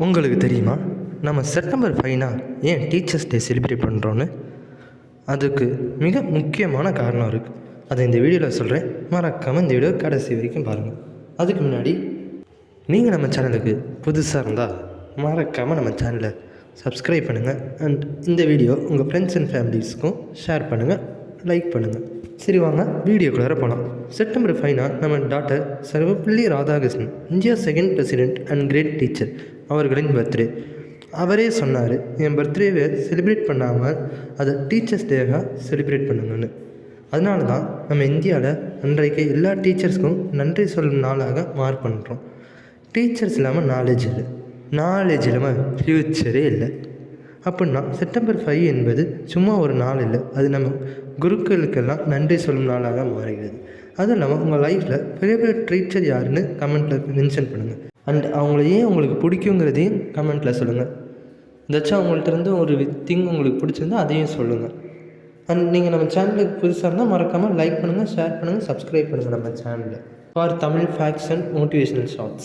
உங்களுக்கு தெரியுமா நம்ம செப்டம்பர் 5னா ஏன் டீச்சர்ஸ் டே செலிப்ரேட் பண்ணுறோன்னு? அதுக்கு மிக முக்கியமான காரணம் இருக்குது. அதை இந்த வீடியோவில் சொல்கிறேன். மறக்காமல் இந்த வீடியோ கடைசி வரைக்கும் பாருங்கள். அதுக்கு முன்னாடி நீங்கள் நம்ம சேனலுக்கு புதுசாக இருந்தால் மறக்காமல் நம்ம சேனலை சப்ஸ்கிரைப் பண்ணுங்கள். அண்ட் இந்த வீடியோ உங்கள் ஃப்ரெண்ட்ஸ் அண்ட் ஃபேமிலிஸ்க்கும் ஷேர் பண்ணுங்கள், லைக் பண்ணுங்கள். சரி வாங்க வீடியோக்குள்ளார போகலாம். செப்டம்பர் 5னா நம்ம doctor Sarvepalli Radhakrishnan, India second president and great teacher அவர்களின் பர்த்டே. அவரே சொன்னார், என் பர்த்டேவை செலிப்ரேட் பண்ணாமல் அதை டீச்சர்ஸ் டேவாக செலிப்ரேட் பண்ணுங்கன்னு. அதனால தான் நம்ம இந்தியாவில் அன்றைக்கு எல்லா டீச்சர்ஸ்க்கும் நன்றி சொல்லும் நாளாக மார்க் பண்ணுறோம். டீச்சர்ஸ் இல்லாமல் நாலேஜ் இல்லை, நாலேஜ் இல்லாமல் ஃப்யூச்சரே இல்லை. அப்படின்னா செப்டம்பர் 5 என்பது சும்மா ஒரு நாள் இல்லை, அது நம்ம குருக்களுக்கெல்லாம் நன்றி சொல்லும் நாளாக மாறுகிறது. அதுவும் இல்லாமல் உங்கள் லைஃப்பில் ஃபேவரட் டீச்சர் யாருன்னு கமெண்ட்டில் மென்ஷன் பண்ணுங்கள். அண்ட் அவங்கள ஏன் உங்களுக்கு பிடிக்குங்கிறதையும் கமெண்ட்டில் சொல்லுங்கள். ஏதாச்சும் அவங்கள்ட்ட இருந்து ஒரு திங் உங்களுக்கு பிடிச்சிருந்தா அதையும் சொல்லுங்கள். அண்ட் நீங்கள் நம்ம சேனலுக்கு புதுசாக இருந்தால் மறக்காமல் லைக் பண்ணுங்கள், ஷேர் பண்ணுங்கள், சப்ஸ்கிரைப் பண்ணுங்கள் நம்ம சேனலில் for Tamil facts and motivational shorts.